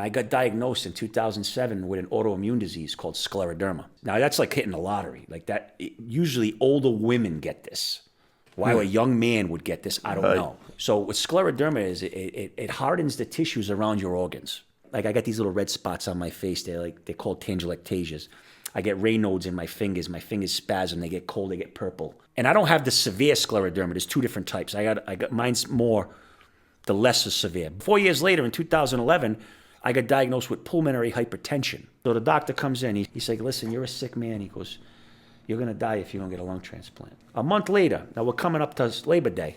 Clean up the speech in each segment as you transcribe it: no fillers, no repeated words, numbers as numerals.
I got diagnosed in 2007 with an autoimmune disease called scleroderma. Now that's like hitting the lottery. Like that, usually older women get this. Why a young man would get this, I don't know. So what scleroderma is, it hardens the tissues around your organs. Like I got these little red spots on my face. They're called telangiectasias. I get Raynaud's in my fingers. My fingers spasm. They get cold. They get purple. And I don't have the severe scleroderma. There's two different types. I got mine's more the lesser severe. 4 years later, in 2011, I got diagnosed with pulmonary hypertension. So the doctor comes in. He's like, "Listen, you're a sick man." He goes, "You're gonna die if you don't get a lung transplant." A month later, now we're coming up to Labor Day.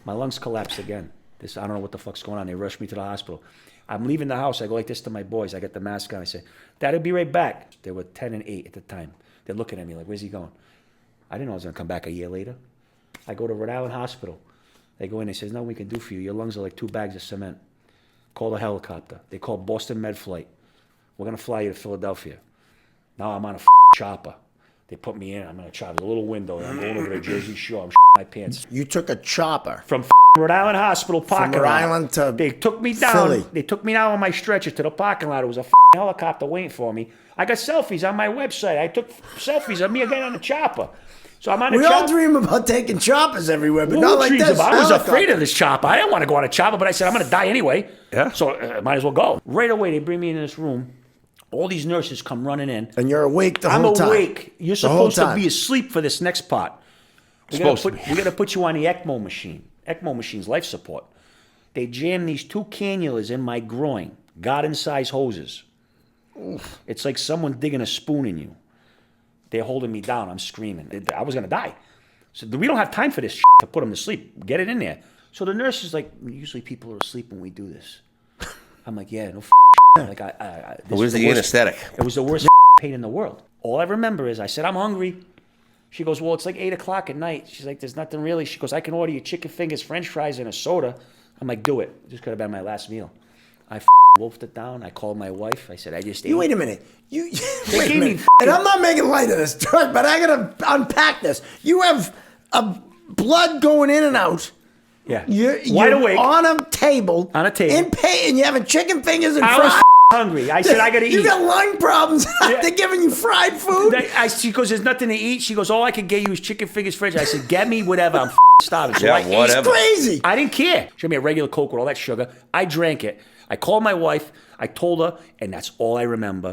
My lungs collapsed again. I don't know what the fuck's going on. They rushed me to the hospital. I'm leaving the house. I go like this to my boys. I got the mask on. I say, "Dad, I'll be right back." They were 10 and 8 at the time. They're looking at me like, "Where's he going?" I didn't know I was going to come back a year later. I go to Rhode Island Hospital. They go in. They say, "There's nothing we can do for you. Your lungs are like 2 bags of cement." Call the helicopter. They call Boston Med Flight. "We're going to fly you to Philadelphia." Now I'm on a chopper. They put me in. I'm in a chopper. A little window. And I'm going over to Jersey Shore. I'm my pants. You took a chopper From Rhode Island Hospital parking lot. from Rhode Island to They took me down. Philly. They took me down on my stretcher to the parking lot. It was a helicopter waiting for me. I got selfies on my website. I took selfies of me again on the chopper. So I'm on the We chopper. all dream about taking choppers everywhere, but Who not like dreams this. about it? I was Helicopter. afraid of this chopper. I didn't want to go on a chopper, but I said, I'm going to die anyway. Yeah. So might as well go. Right away, they bring me in this room. All these nurses come running in. And you're awake the I'm whole time. awake. You're The whole supposed to time. be asleep for this next part. We're going to put you on the ECMO machine. ECMO machine's life support. They jam these 2 cannulas in my groin, garden-sized hoses. Oof. It's like someone digging a spoon in you. They're holding me down. I'm screaming. I was going to die. So we don't have time for this to put them to sleep. Get it in there. So the nurse is like, "Usually people are asleep when we do this." I'm like, "Yeah, no like this Where's is the worst- anesthetic? It was the worst pain in the world. All I remember is I said, "I'm hungry." She goes, "Well, it's like 8 o'clock at night." She's like, "There's nothing really." She goes, "I can order you chicken fingers, French fries, and a soda." I'm like, "Do it." This could have been my last meal. I wolfed it down. I called my wife. I said, "I just ate." You wait a minute. You They wait a gave me minute. And I'm not making light of this, but I gotta unpack this. You have a blood going in and out. Yeah. You're Wide awake. on a table. On a table. In pain, and you're having chicken fingers and I fries. was hungry. I said, "I got to eat." You got lung problems. Yeah. They're giving you fried food. She goes, "There's nothing to eat." She goes, "All I can get you is chicken fingers, French." I said, "Get me whatever. I'm starving." So Yeah, I ate. whatever. Crazy. I didn't care. She gave me a regular Coke with all that sugar. I drank it. I called my wife. I told her, and that's all I remember.